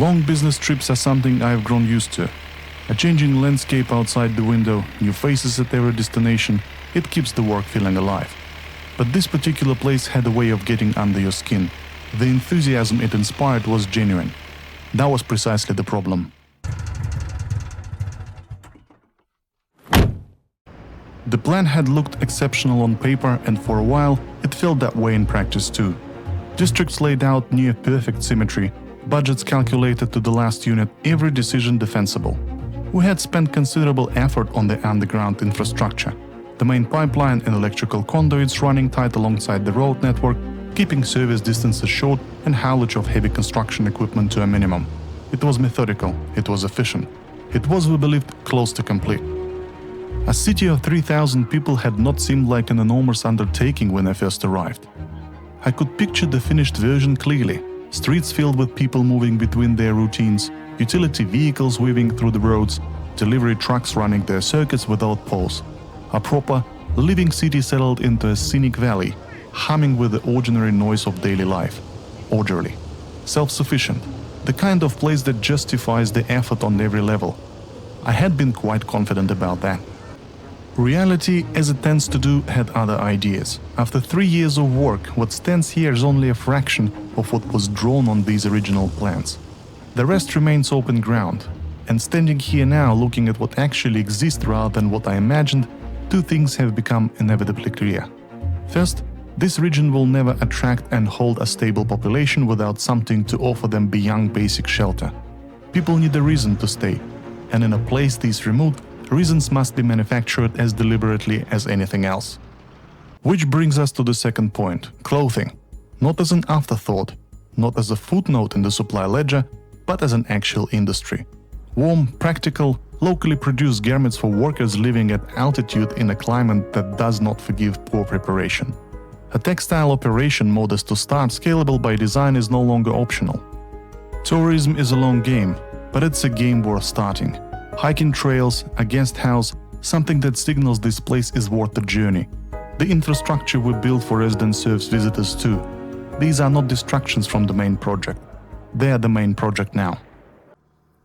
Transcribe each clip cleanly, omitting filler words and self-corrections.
Long business trips are something I've grown used to. A changing landscape outside the window, new faces at every destination, it keeps the work feeling alive. But this particular place had a way of getting under your skin. The enthusiasm it inspired was genuine. That was precisely the problem. The plan had looked exceptional on paper, and for a while it felt that way in practice too. Districts laid out near perfect symmetry, budgets calculated to the last unit, every decision defensible. We had spent considerable effort on the underground infrastructure. The main pipeline and electrical conduits running tight alongside the road network, keeping service distances short and haulage of heavy construction equipment to a minimum. It was methodical, it was efficient. It was, we believed, close to complete. A city of 3,000 people had not seemed like an enormous undertaking when I first arrived. I could picture the finished version clearly. Streets filled with people moving between their routines, utility vehicles weaving through the roads, delivery trucks running their circuits without pause. A proper, living city settled into a scenic valley, humming with the ordinary noise of daily life. Orderly, self-sufficient, the kind of place that justifies the effort on every level. I had been quite confident about that. Reality, as it tends to do, had other ideas. After 3 years of work, what stands here is only a fraction of what was drawn on these original plans. The rest remains open ground. And standing here now, looking at what actually exists rather than what I imagined, two things have become inevitably clear. First, this region will never attract and hold a stable population without something to offer them beyond basic shelter. People need a reason to stay, and in a place this remote, reasons must be manufactured as deliberately as anything else. Which brings us to the second point, clothing. Not as an afterthought, not as a footnote in the supply ledger, but as an actual industry. Warm, practical, locally produced garments for workers living at altitude in a climate that does not forgive poor preparation. A textile operation modest to start, scalable by design, is no longer optional. Tourism is a long game, but it's a game worth starting. Hiking trails, a guest house, something that signals this place is worth the journey. The infrastructure we build for residents serves visitors too. These are not distractions from the main project. They are the main project now.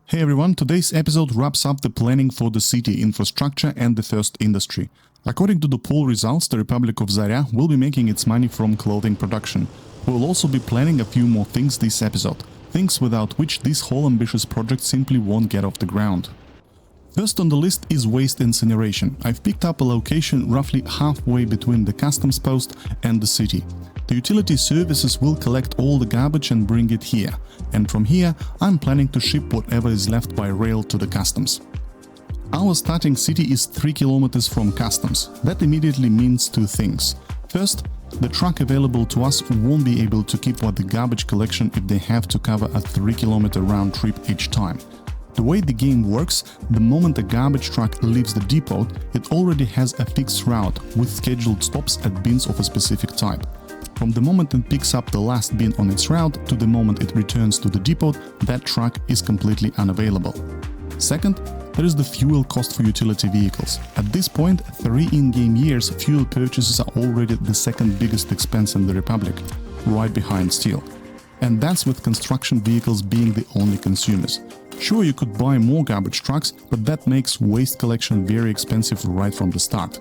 Hey everyone, today's episode wraps up the planning for the city infrastructure and the first industry. According to the poll results, the Republic of Zarya will be making its money from clothing production. We will also be planning a few more things this episode, things without which this whole ambitious project simply won't get off the ground. First on the list is waste incineration. I've picked up a location roughly halfway between the customs post and the city. The utility services will collect all the garbage and bring it here, and from here I'm planning to ship whatever is left by rail to the customs. Our starting city is 3 kilometers from customs. That immediately means two things. First, the truck available to us won't be able to keep up the garbage collection if they have to cover a 3-kilometer round trip each time. The way the game works, the moment a garbage truck leaves the depot, it already has a fixed route with scheduled stops at bins of a specific type. From the moment it picks up the last bin on its route to the moment it returns to the depot, that truck is completely unavailable. Second, there is the fuel cost for utility vehicles. At this point, 3 in-game years, fuel purchases are already the second biggest expense in the Republic, right behind steel. And that's with construction vehicles being the only consumers. Sure, you could buy more garbage trucks, but that makes waste collection very expensive right from the start.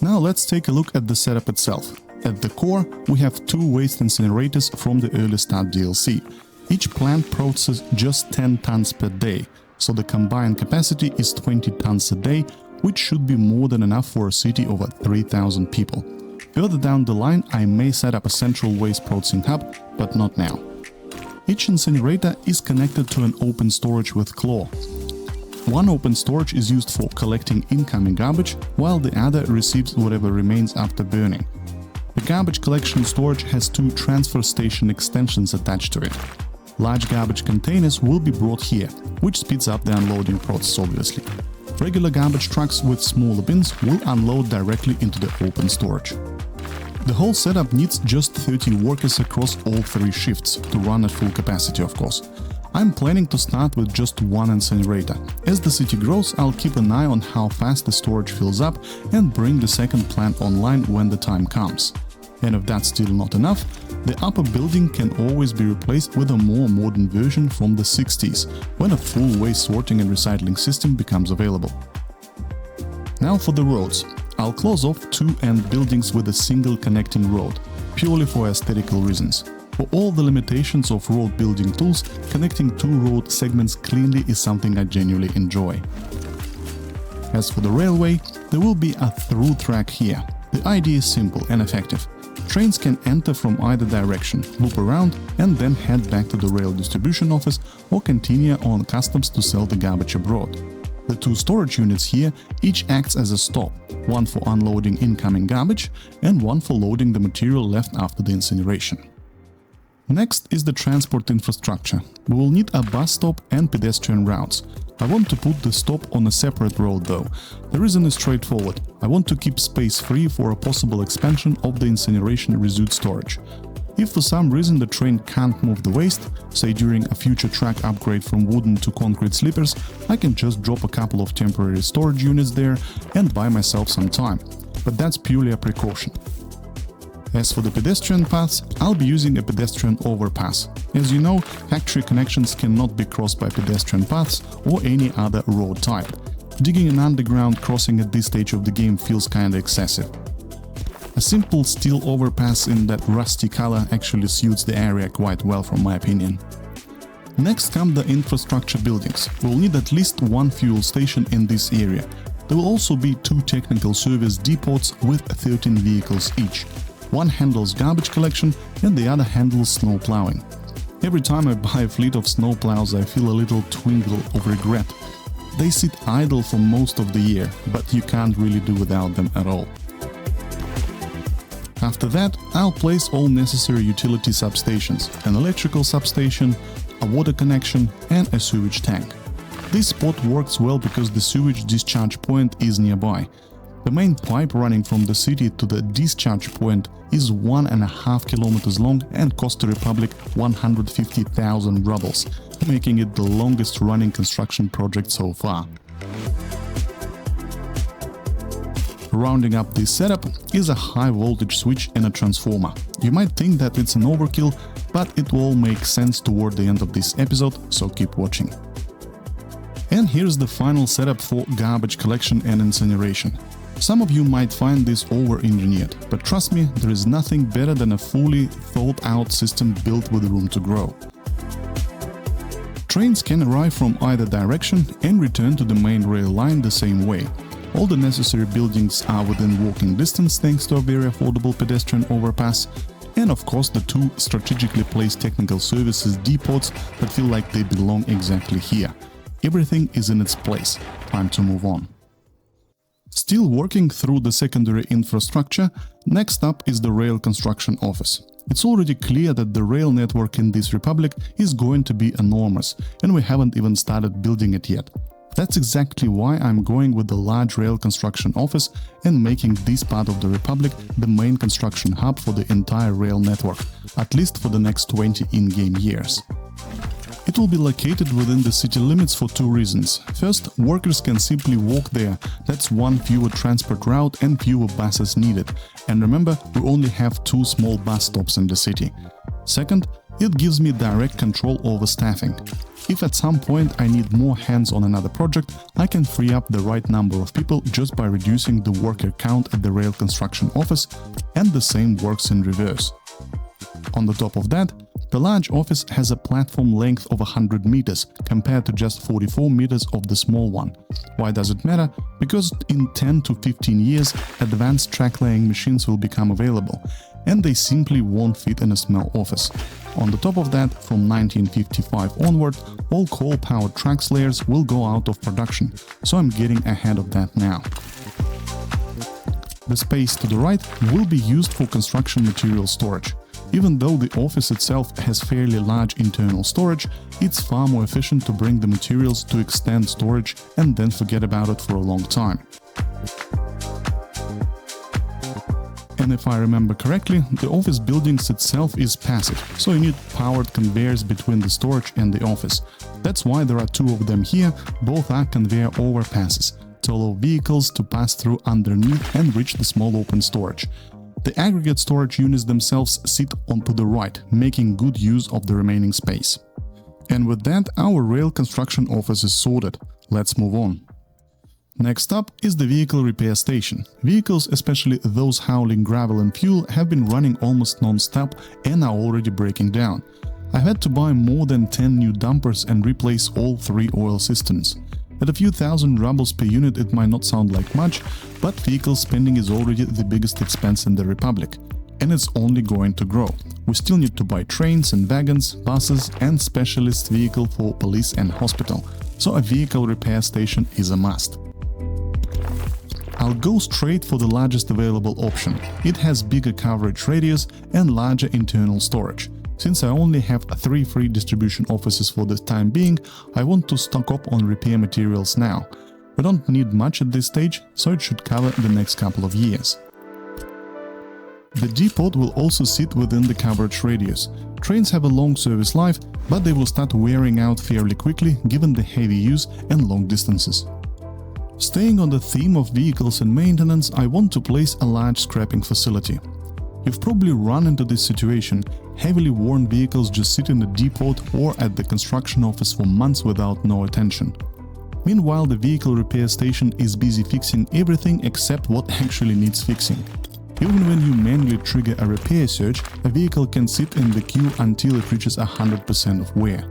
Now let's take a look at the setup itself. At the core, we have 2 waste incinerators from the early start DLC. Each plant processes just 10 tons per day, so the combined capacity is 20 tons a day, which should be more than enough for a city of 3,000 people. Further down the line, I may set up a central waste processing hub, but not now. Each incinerator is connected to an open storage with claw. One open storage is used for collecting incoming garbage, while the other receives whatever remains after burning. The garbage collection storage has 2 transfer station extensions attached to it. Large garbage containers will be brought here, which speeds up the unloading process obviously. Regular garbage trucks with smaller bins will unload directly into the open storage. The whole setup needs just 30 workers across all 3 shifts, to run at full capacity of course. I'm planning to start with just 1 incinerator. As the city grows, I'll keep an eye on how fast the storage fills up and bring the second plant online when the time comes. And if that's still not enough, the upper building can always be replaced with a more modern version from the 60s, when a full waste sorting and recycling system becomes available. Now for the roads. I'll close off two end buildings with a single connecting road, purely for aesthetical reasons. For all the limitations of road building tools, connecting two road segments cleanly is something I genuinely enjoy. As for the railway, there will be a through track here. The idea is simple and effective. Trains can enter from either direction, loop around and then head back to the rail distribution office or continue on customs to sell the garbage abroad. The two storage units here each acts as a stop, one for unloading incoming garbage and one for loading the material left after the incineration. Next is the transport infrastructure. We will need a bus stop and pedestrian routes. I want to put the stop on a separate road though. The reason is straightforward. I want to keep space free for a possible expansion of the incineration residue storage. If for some reason the train can't move the waste, say during a future track upgrade from wooden to concrete sleepers, I can just drop a couple of temporary storage units there and buy myself some time. But that's purely a precaution. As for the pedestrian paths, I'll be using a pedestrian overpass. As you know, factory connections cannot be crossed by pedestrian paths or any other road type. Digging an underground crossing at this stage of the game feels kinda excessive. A simple steel overpass in that rusty color actually suits the area quite well from my opinion. Next come the infrastructure buildings. We'll need at least one fuel station in this area. There will also be two technical service depots with 13 vehicles each. One handles garbage collection and the other handles snow plowing. Every time I buy a fleet of snow plows I feel a little twinkle of regret. They sit idle for most of the year, but you can't really do without them at all. After that, I'll place all necessary utility substations, an electrical substation, a water connection and a sewage tank. This spot works well because the sewage discharge point is nearby. The main pipe running from the city to the discharge point is 1.5 kilometers long and cost the Republic 150,000 rubles, making it the longest running construction project so far. Rounding up this setup is a high voltage switch and a transformer. You might think that it's an overkill, but it will make sense toward the end of this episode, so keep watching. And here's the final setup for garbage collection and incineration. Some of you might find this over-engineered, but trust me, there is nothing better than a fully thought-out system built with room to grow. Trains can arrive from either direction and return to the main rail line the same way. All the necessary buildings are within walking distance thanks to a very affordable pedestrian overpass, and of course the two strategically placed technical services depots that feel like they belong exactly here. Everything is in its place. Time to move on. Still working through the secondary infrastructure, next up is the rail construction office. It's already clear that the rail network in this republic is going to be enormous, and we haven't even started building it yet. That's exactly why I'm going with the large rail construction office and making this part of the republic the main construction hub for the entire rail network, at least for the next 20 in-game years. It will be located within the city limits for two reasons. First, workers can simply walk there, that's one fewer transport route and fewer buses needed. And remember, we only have two small bus stops in the city. Second, it gives me direct control over staffing. If at some point I need more hands on another project, I can free up the right number of people just by reducing the worker count at the rail construction office, and the same works in reverse. On the top of that, the large office has a platform length of 100 meters compared to just 44 meters of the small one. Why does it matter? Because in 10 to 15 years, advanced track-laying machines will become available, and they simply won't fit in a small office. On the top of that, from 1955 onward, all coal-powered track slayers will go out of production, so I'm getting ahead of that now. The space to the right will be used for construction material storage. Even though the office itself has fairly large internal storage, it's far more efficient to bring the materials to extend storage and then forget about it for a long time. And if I remember correctly, the office buildings itself is passive, so you need powered conveyors between the storage and the office. That's why there are two of them here, both are conveyor overpasses to allow vehicles to pass through underneath and reach the small open storage. The aggregate storage units themselves sit onto the right, making good use of the remaining space. And with that, our rail construction office is sorted. Let's move on. Next up is the vehicle repair station. Vehicles, especially those hauling gravel and fuel, have been running almost non-stop and are already breaking down. I had to buy more than 10 new dumpers and replace all 3 oil systems. At a few thousand rubles per unit it might not sound like much, but vehicle spending is already the biggest expense in the Republic. And it's only going to grow. We still need to buy trains and wagons, buses and specialist vehicle for police and hospital. So a vehicle repair station is a must. I'll go straight for the largest available option. It has bigger coverage radius and larger internal storage. Since I only have 3 free distribution offices for the time being, I want to stock up on repair materials now. We don't need much at this stage, so it should cover the next couple of years. The depot will also sit within the coverage radius. Trains have a long service life, but they will start wearing out fairly quickly given the heavy use and long distances. Staying on the theme of vehicles and maintenance, I want to place a large scrapping facility. You've probably run into this situation. Heavily worn vehicles just sit in the depot or at the construction office for months without no attention. Meanwhile, the vehicle repair station is busy fixing everything except what actually needs fixing. Even when you manually trigger a repair search, a vehicle can sit in the queue until it reaches 100% of wear.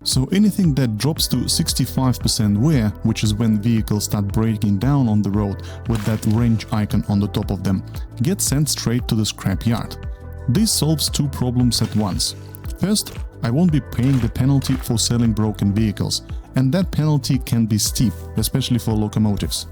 So anything that drops to 65% wear, which is when vehicles start breaking down on the road with that range icon on the top of them, gets sent straight to the scrapyard. This solves 2 problems at once. First, I won't be paying the penalty for selling broken vehicles, and that penalty can be steep, especially for locomotives.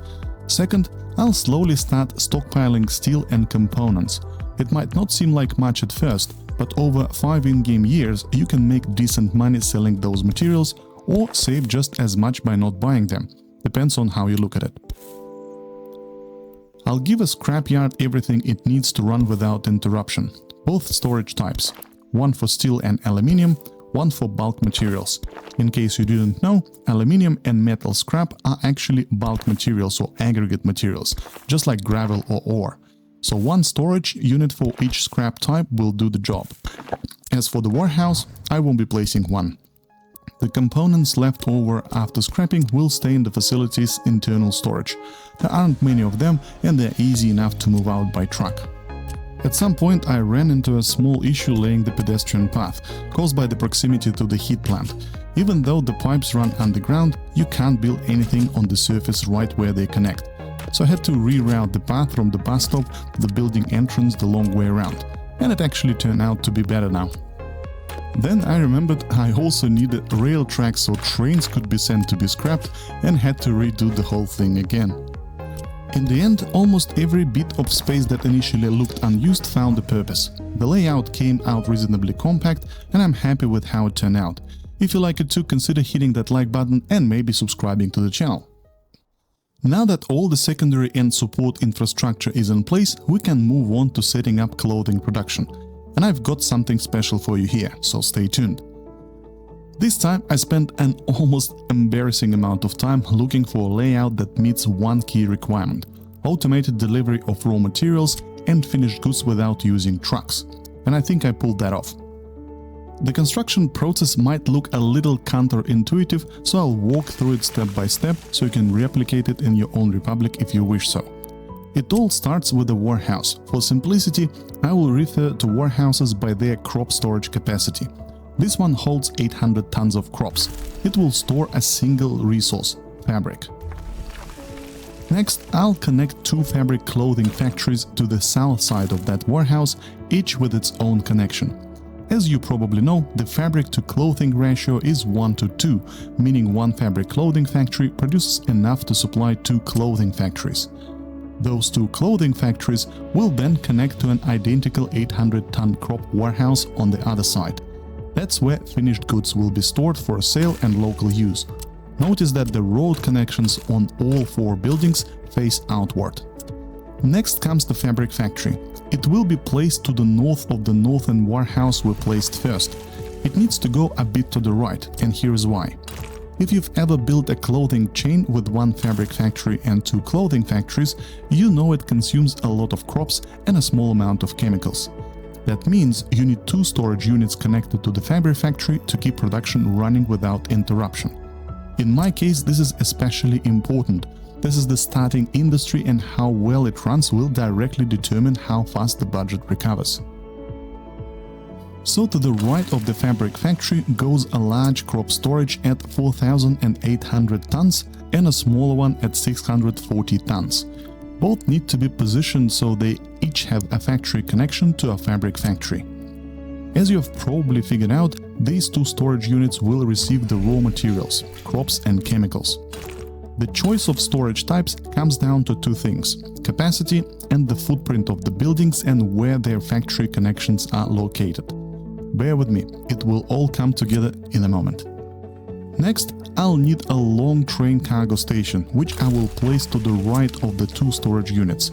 Second, I'll slowly start stockpiling steel and components. It might not seem like much at first, but over 5 in-game years you can make decent money selling those materials or save just as much by not buying them. Depends on how you look at it. I'll give a scrapyard everything it needs to run without interruption. Both storage types. One for steel and aluminium, one for bulk materials. In case you didn't know, aluminium and metal scrap are actually bulk materials or aggregate materials, just like gravel or ore. So one storage unit for each scrap type will do the job. As for the warehouse, I won't be placing one. The components left over after scrapping will stay in the facility's internal storage. There aren't many of them and they're easy enough to move out by truck. At some point I ran into a small issue laying the pedestrian path, caused by the proximity to the heat plant. Even though the pipes run underground, you can't build anything on the surface right where they connect. So I had to reroute the path from the bus stop to the building entrance the long way around, and it actually turned out to be better now. Then I remembered I also needed rail tracks so trains could be sent to be scrapped and had to redo the whole thing again. In the end, almost every bit of space that initially looked unused found a purpose. The layout came out reasonably compact and I'm happy with how it turned out. If you like it too, consider hitting that like button and maybe subscribing to the channel. Now that all the secondary and support infrastructure is in place, we can move on to setting up clothing production. And I've got something special for you here, so stay tuned. This time I spent an almost embarrassing amount of time looking for a layout that meets one key requirement: automated delivery of raw materials and finished goods without using trucks. And I think I pulled that off. The construction process might look a little counterintuitive, so I'll walk through it step by step so you can replicate it in your own republic if you wish so. It all starts with a warehouse. For simplicity, I will refer to warehouses by their crop storage capacity. This one holds 800 tons of crops. It will store a single resource, fabric. Next, I'll connect 2 fabric clothing factories to the south side of that warehouse, each with its own connection. As you probably know, the fabric to clothing ratio is 1:2, meaning one fabric clothing factory produces enough to supply 2 clothing factories. Those 2 clothing factories will then connect to an identical 800-ton crop warehouse on the other side. That's where finished goods will be stored for sale and local use. Notice that the road connections on all 4 buildings face outward. Next comes the fabric factory. It will be placed to the north of the northern warehouse we placed first. It needs to go a bit to the right, and here is why. If you've ever built a clothing chain with one fabric factory and two clothing factories, you know it consumes a lot of crops and a small amount of chemicals. That means you need two storage units connected to the fabric factory to keep production running without interruption. In my case, this is especially important. This is the starting industry, and how well it runs will directly determine how fast the budget recovers. So to the right of the fabric factory goes a large crop storage at 4,800 tons and a smaller one at 640 tons. Both need to be positioned so they each have a factory connection to a fabric factory. As you have probably figured out, these two storage units will receive the raw materials, crops and chemicals. The choice of storage types comes down to two things: capacity and the footprint of the buildings and where their factory connections are located. Bear with me, it will all come together in a moment. Next, I'll need a long train cargo station, which I will place to the right of the two storage units.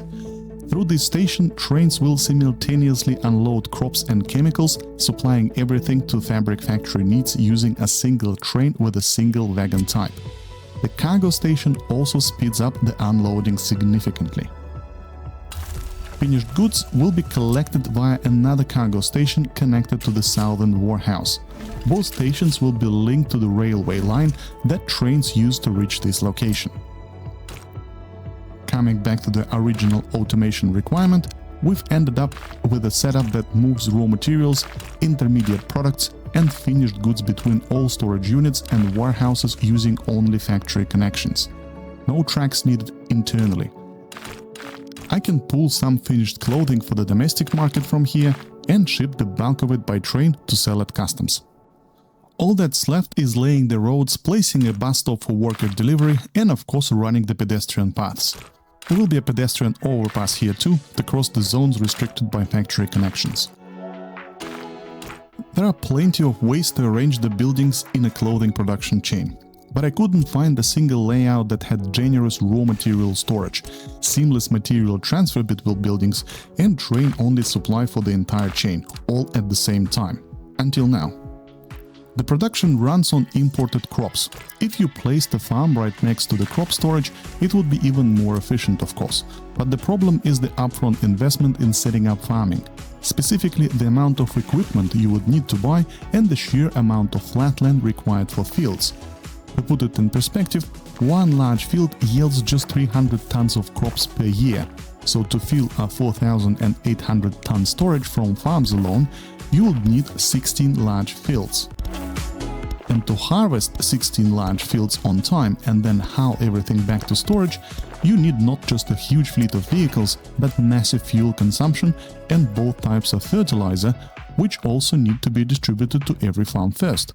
Through this station, trains will simultaneously unload crops and chemicals, supplying everything to fabric factory needs using a single train with a single wagon type. The cargo station also speeds up the unloading significantly. Finished goods will be collected via another cargo station connected to the southern warehouse. Both stations will be linked to the railway line that trains use to reach this location. Coming back to the original automation requirement, we've ended up with a setup that moves raw materials, intermediate products and finished goods between all storage units and warehouses using only factory connections. No tracks needed internally. I can pull some finished clothing for the domestic market from here and ship the bulk of it by train to sell at customs. All that's left is laying the roads, placing a bus stop for worker delivery and of course running the pedestrian paths. There will be a pedestrian overpass here too to cross the zones restricted by factory connections. There are plenty of ways to arrange the buildings in a clothing production chain. But I couldn't find a single layout that had generous raw material storage, seamless material transfer between buildings and train-only supply for the entire chain, all at the same time. Until now. The production runs on imported crops. If you placed the farm right next to the crop storage, it would be even more efficient, of course. But the problem is the upfront investment in setting up farming. Specifically, the amount of equipment you would need to buy and the sheer amount of flat land required for fields. To put it in perspective, one large field yields just 300 tons of crops per year. So to fill a 4,800 ton storage from farms alone, you would need 16 large fields. And to harvest 16 large fields on time and then haul everything back to storage, you need not just a huge fleet of vehicles, but massive fuel consumption and both types of fertilizer, which also need to be distributed to every farm first.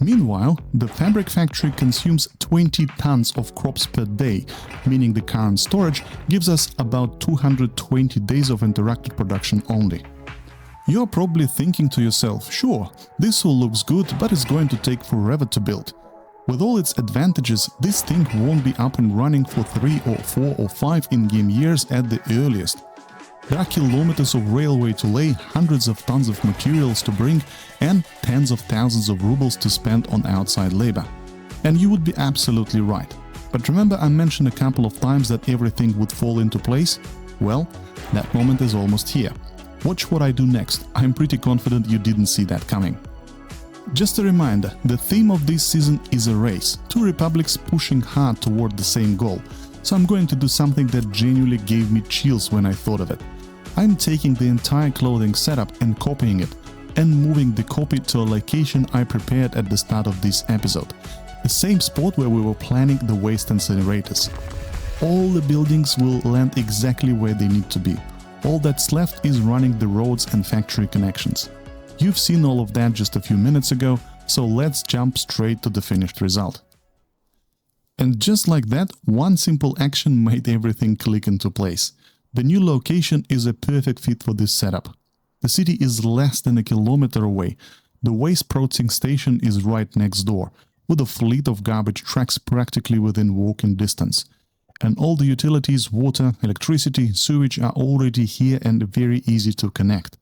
Meanwhile, the fabric factory consumes 20 tons of crops per day, meaning the current storage gives us about 220 days of interrupted production only. You're probably thinking to yourself, sure, this all looks good, but it's going to take forever to build. With all its advantages, this thing won't be up and running for 3 or 4 or 5 in-game years at the earliest. There are kilometers of railway to lay, hundreds of tons of materials to bring, and tens of thousands of rubles to spend on outside labor. And you would be absolutely right. But remember I mentioned a couple of times that everything would fall into place? Well, that moment is almost here. Watch what I do next. I'm pretty confident you didn't see that coming. Just a reminder, the theme of this season is a race, two republics pushing hard toward the same goal. So I'm going to do something that genuinely gave me chills when I thought of it. I'm taking the entire clothing setup and copying it, and moving the copy to a location I prepared at the start of this episode. The same spot where we were planning the waste incinerators. All the buildings will land exactly where they need to be. All that's left is running the roads and factory connections. You've seen all of that just a few minutes ago, so let's jump straight to the finished result. And just like that, one simple action made everything click into place. The new location is a perfect fit for this setup. The city is less than a kilometer away. The waste processing station is right next door, with a fleet of garbage trucks practically within walking distance. And all the utilities, water, electricity, sewage are already here and very easy to connect.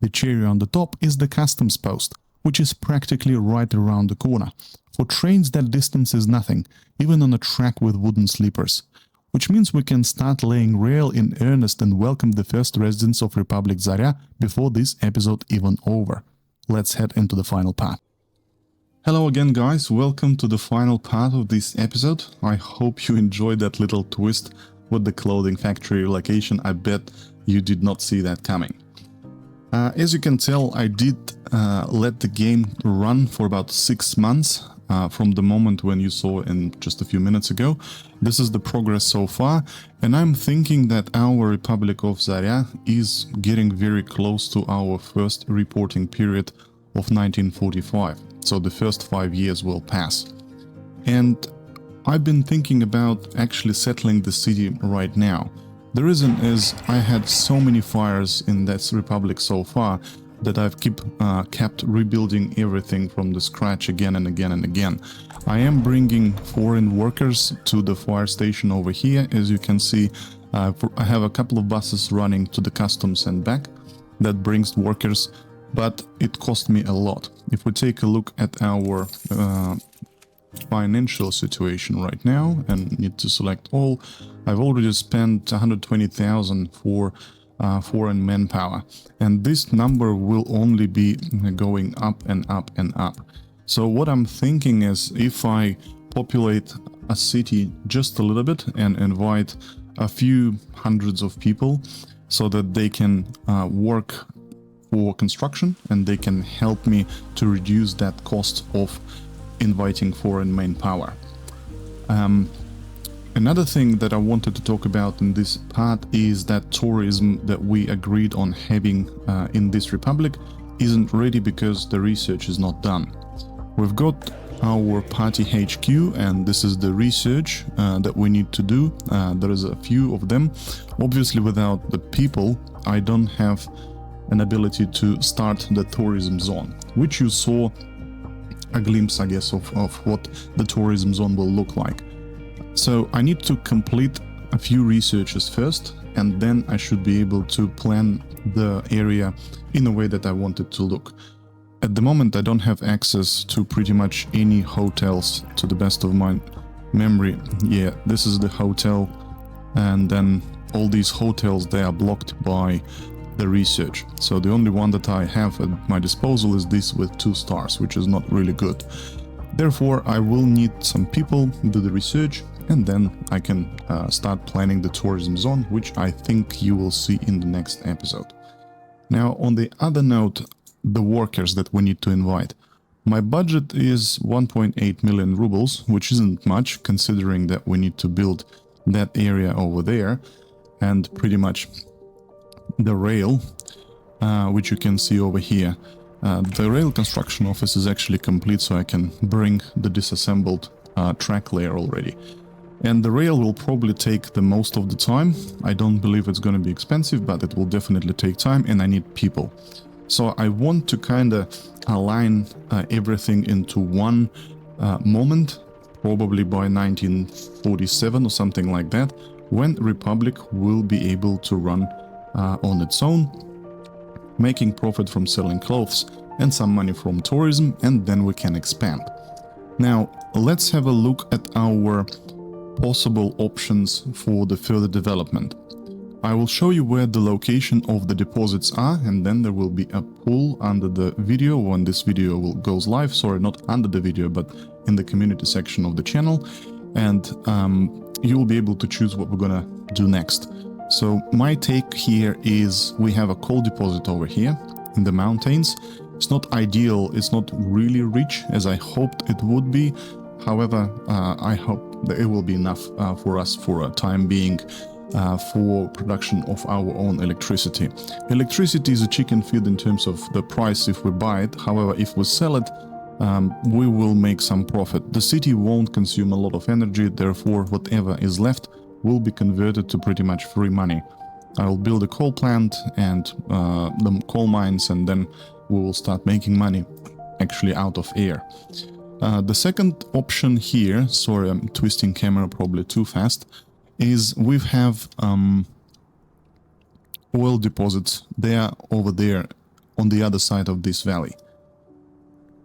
The cherry on the top is the customs post, which is practically right around the corner. For trains that distance is nothing, even on a track with wooden sleepers. Which means we can start laying rail in earnest and welcome the first residents of Republic Zarya before this episode even over. Let's head into the final part. Hello again guys, welcome to the final part of this episode. I hope you enjoyed that little twist with the clothing factory location. I bet you did not see that coming. As you can tell, I did let the game run for about 6 months from the moment when you saw in just a few minutes ago. This is the progress so far, and I'm thinking that our Republic of Zarya is getting very close to our first reporting period of 1945. So the first 5 years will pass. And I've been thinking about actually settling the city right now. The reason is I had so many fires in this republic so far that I've kept rebuilding everything from the scratch again and again and again. I am bringing foreign workers to the fire station over here. As you can see, I have a couple of buses running to the customs and back that brings workers, but it cost me a lot. If we take a look at our financial situation right now and need to select all, I've already spent 120,000 for foreign manpower, and this number will only be going up and up and up. So what I'm thinking is, if I populate a city just a little bit and invite a few hundreds of people so that they can work for construction and they can help me to reduce that cost of inviting foreign manpower. Another thing that I wanted to talk about in this part is that tourism that we agreed on having in this republic isn't ready because the research is not done. We've got our party HQ, and this is the research that we need to do. There is a few of them. Obviously, without the people, I don't have an ability to start the tourism zone, which you saw a glimpse, I guess, of what the tourism zone will look like. So I need to complete a few researches first, and then I should be able to plan the area in a way that I want it to look. At the moment, I don't have access to pretty much any hotels to the best of my memory. Yeah, this is the hotel, and then all these hotels, they are blocked by the research. So the only one that I have at my disposal is this with 2 stars, which is not really good. Therefore, I will need some people do the research, and then I can start planning the tourism zone, which I think you will see in the next episode. Now, on the other note, the workers that we need to invite. My budget is 1.8 million rubles, which isn't much considering that we need to build that area over there and pretty much the rail, which you can see over here. The rail construction office is actually complete, so I can bring the disassembled track layer already. And the rail will probably take the most of the time. I don't believe it's going to be expensive, but it will definitely take time, and I need people. So I want to kind of align everything into one moment, probably by 1947 or something like that, when Republic will be able to run on its own, making profit from selling clothes and some money from tourism, and then we can expand. Now, let's have a look at our possible options for the further development. I will show you where the location of the deposits are, and then there will be a poll under the video when this video goes live. Sorry, not under the video, but in the community section of the channel, and you will be able to choose what we're gonna do next. So my take here is we have a coal deposit over here in the mountains. It's not ideal, it's not really rich as I hoped it would be. However, I hope that it will be enough for us for a time being for production of our own electricity. Electricity is a chicken feed in terms of the price if we buy it. However, if we sell it, we will make some profit. The city won't consume a lot of energy, therefore whatever is left will be converted to pretty much free money. I will build a coal plant and the coal mines, and then we will start making money actually out of air. The second option here, sorry, I'm twisting camera probably too fast, is we have oil deposits. They are over there on the other side of this valley.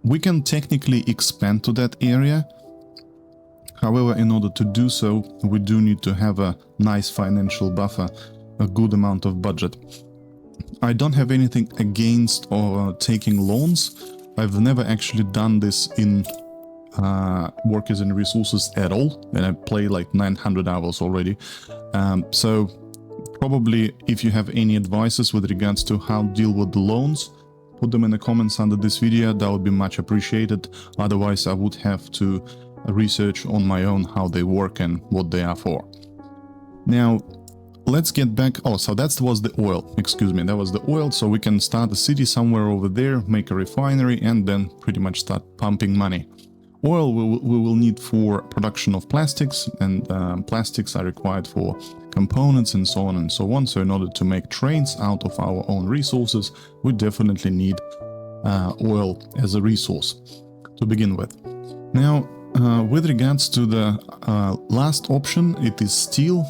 We can technically expand to that area. However, in order to do so, we do need to have a nice financial buffer, a good amount of budget. I don't have anything against or taking loans. I've never actually done this in workers and resources at all, and I play like 900 hours already. So probably if you have any advices with regards to how to deal with the loans, put them in the comments under this video. That would be much appreciated. Otherwise, I would have to research on my own how they work and what they are for. Now, let's get back. Oh, so that was the oil. Excuse me, that was the oil. So we can start a city somewhere over there, make a refinery, and then pretty much start pumping money. Oil we will need for production of plastics, and plastics are required for components and so on and so on. So in order to make trains out of our own resources, we definitely need oil as a resource to begin with. Now, with regards to the last option, it is steel.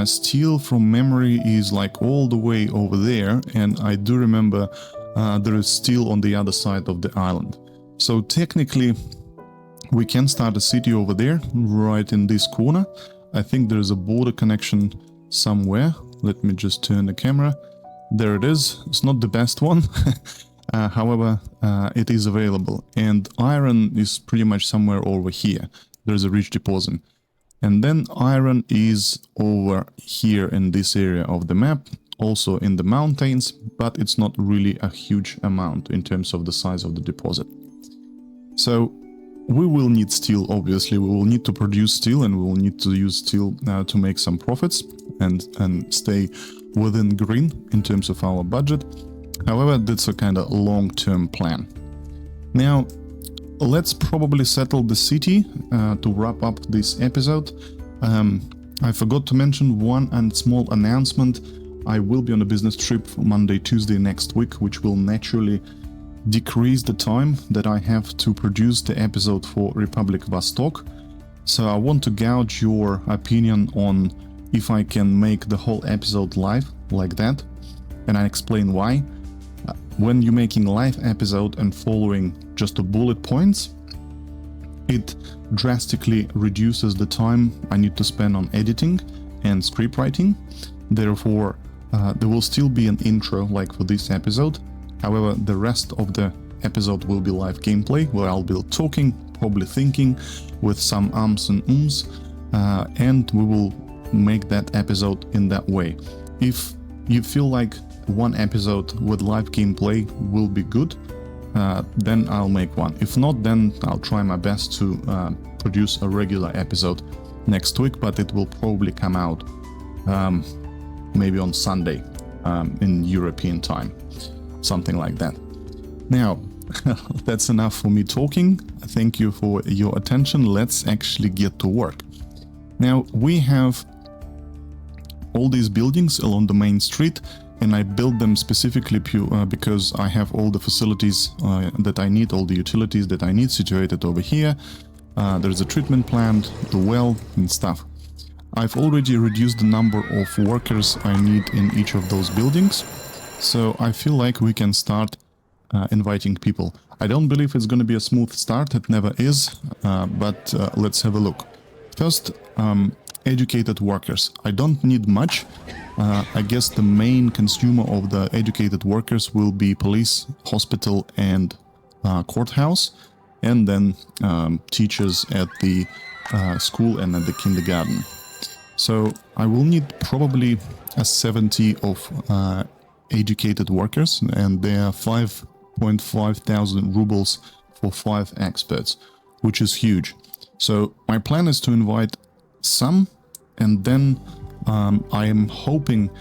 Steel from memory is like all the way over there, and I do remember there is steel on the other side of the island. So technically, we can start a city over there, right in this corner. I think there is a border connection somewhere. Let me just turn the camera. There it is. It's not the best one. However, it is available. And iron is pretty much somewhere over here. There's a rich deposit. And then iron is over here in this area of the map, also in the mountains, but it's not really a huge amount in terms of the size of the deposit. So we will need steel, obviously. We will need to produce steel, and we will need to use steel to make some profits and stay within green in terms of our budget. However, that's a kind of long-term plan. Now, let's probably settle the city to wrap up this episode. I forgot to mention one small announcement. I will be on a business trip for Monday, Tuesday next week, which will naturally decrease the time that I have to produce the episode for Republic Vostok. So I want to gauge your opinion on if I can make the whole episode live like that, and I explain why. When you're making a live episode and following just the bullet points, it drastically reduces the time I need to spend on editing and script writing. Therefore, there will still be an intro like for this episode. However, the rest of the episode will be live gameplay, where I'll be talking, probably thinking, with some ums and ums, and we will make that episode in that way. If you feel like one episode with live gameplay will be good, then I'll make one. If not, then I'll try my best to produce a regular episode next week, but it will probably come out maybe on Sunday in European time. Something like that. Now, that's enough for me talking. Thank you for your attention. Let's actually get to work. Now, we have all these buildings along the main street, and I built them specifically because I have all the facilities that I need, all the utilities that I need situated over here. There's a treatment plant, the well, and stuff. I've already reduced the number of workers I need in each of those buildings. So I feel like we can start inviting people. I don't believe it's going to be a smooth start, it never is, but let's have a look. First, educated workers. I don't need much. I guess the main consumer of the educated workers will be police, hospital, and courthouse, and then teachers at the school and at the kindergarten. So I will need probably a 70 of educated workers, and there are 5.5 thousand rubles for 5 experts, which is huge. So my plan is to invite some, and then I am hoping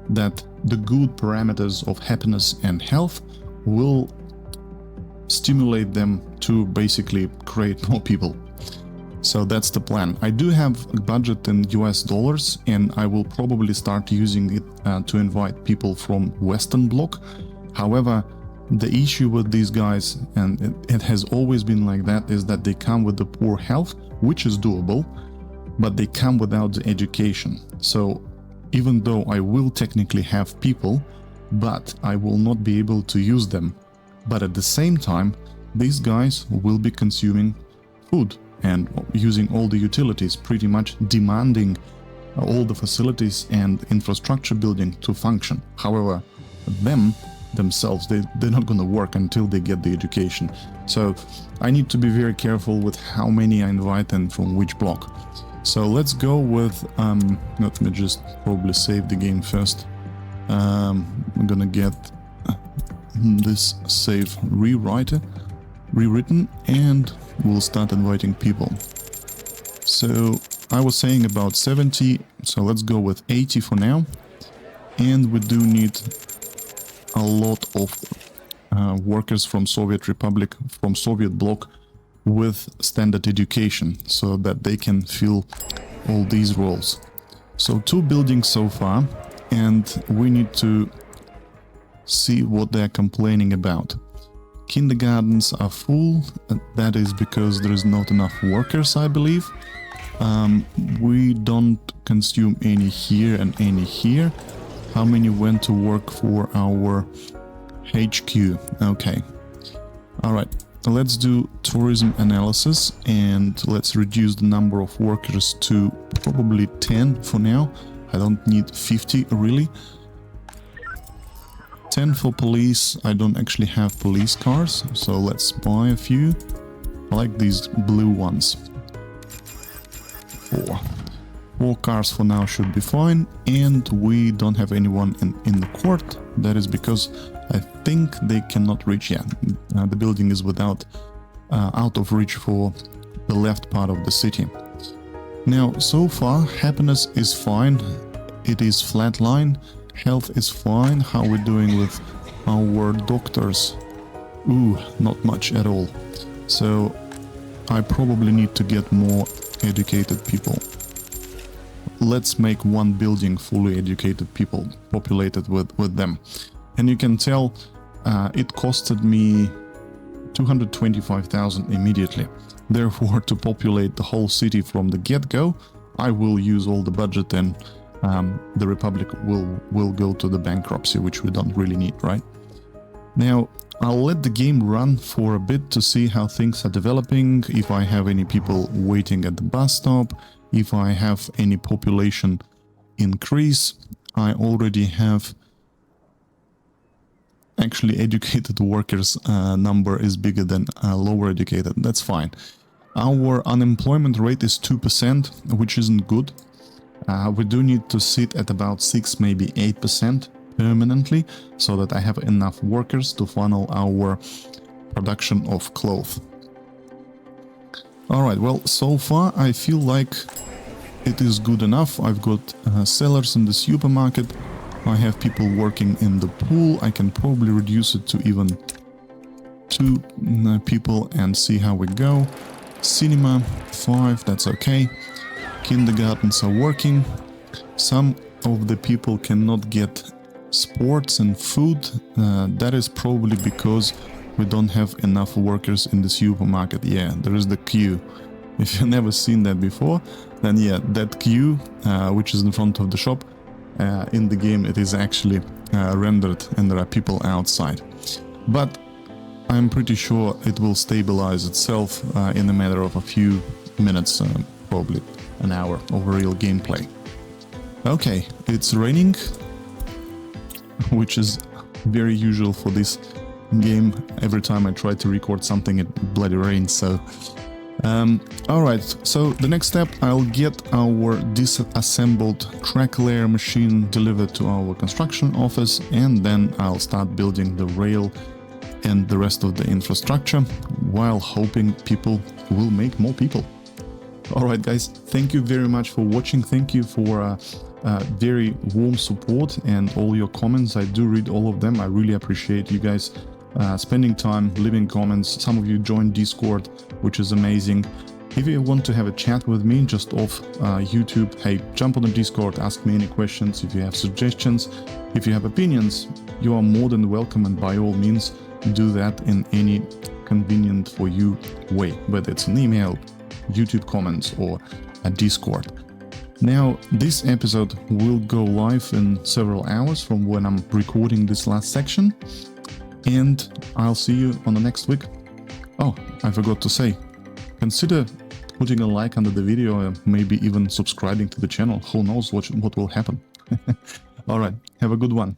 that the good parameters of happiness and health will stimulate them to basically create more people. So that's the plan. I do have a budget in US dollars, and I will probably start using it to invite people from Western Bloc. However, the issue with these guys, and it has always been like that, is that they come with the poor health, which is doable, but they come without the education. So even though I will technically have people, but I will not be able to use them. But at the same time, these guys will be consuming food and using all the utilities, pretty much demanding all the facilities and infrastructure building to function. However, themselves, they're not going to work until they get the education. So I need to be very careful with how many I invite and from which block. So let's go with, let me just probably save the game first. I'm gonna get this save rewritten, and we'll start inviting people. So I was saying about 70, so let's go with 80 for now. And we do need a lot of workers from Soviet Republic, from Soviet bloc with standard education, so that they can fill all these roles. So 2 buildings so far, and we need to see what they're complaining about. Kindergartens are full, that is because there is not enough workers, I believe. We don't consume any here and any here. How many went to work for our HQ? Okay. Alright, let's do tourism analysis and let's reduce the number of workers to probably 10 for now. I don't need 50 really. 10 for police. I don't actually have police cars, so let's buy a few. I like these blue ones. 4 cars for now should be fine, and we don't have anyone in the court. That is because I think they cannot reach yet. The building is out of reach for the left part of the city. Now, so far, happiness is fine. It is flatline. Health is fine. How we're doing with our doctors? Ooh, not much at all. So I probably need to get more educated people. Let's make 1 building fully educated people, populated with them. And you can tell it costed me 225,000 immediately. Therefore, to populate the whole city from the get-go, I will use all the budget, and the Republic will go to the bankruptcy, which we don't really need, right? Now, I'll let the game run for a bit to see how things are developing, if I have any people waiting at the bus stop, if I have any population increase. I already have actually educated workers number is bigger than lower educated. That's fine. Our unemployment rate is 2%, which isn't good. We do need to sit at about 6, maybe 8% permanently, so that I have enough workers to funnel our production of clothes. Alright, well, so far I feel like it is good enough. I've got sellers in the supermarket. I have people working in the pool. I can probably reduce it to even 2 people and see how we go. Cinema, 5, that's okay. Kindergartens are working. Some of the people cannot get sports and food. That is probably because we don't have enough workers in the supermarket. Yeah, there is the queue. If you've never seen that before, then yeah, that queue, which is in front of the shop, in the game it is actually rendered and there are people outside. But I'm pretty sure it will stabilize itself in a matter of a few minutes, probably an hour of real gameplay. Okay, it's raining, which is very usual for this game. Every time I try to record something, it bloody rains, so... Alright, so the next step, I'll get our disassembled crack layer machine delivered to our construction office, and then I'll start building the rail and the rest of the infrastructure, while hoping people will make more people. Alright guys, thank you very much for watching. Thank you for very warm support and all your comments. I do read all of them. I really appreciate you guys spending time, leaving comments. Some of you joined Discord, which is amazing. If you want to have a chat with me just off YouTube, hey, jump on the Discord, ask me any questions. If you have suggestions, if you have opinions, you are more than welcome, and by all means do that in any convenient for you way, whether it's an email, YouTube comments, or a Discord. Now, this episode will go live in several hours from when I'm recording this last section, and I'll see you on the next week. Oh, I forgot to say, consider putting a like under the video and maybe even subscribing to the channel. Who knows what will happen. Alright, have a good one.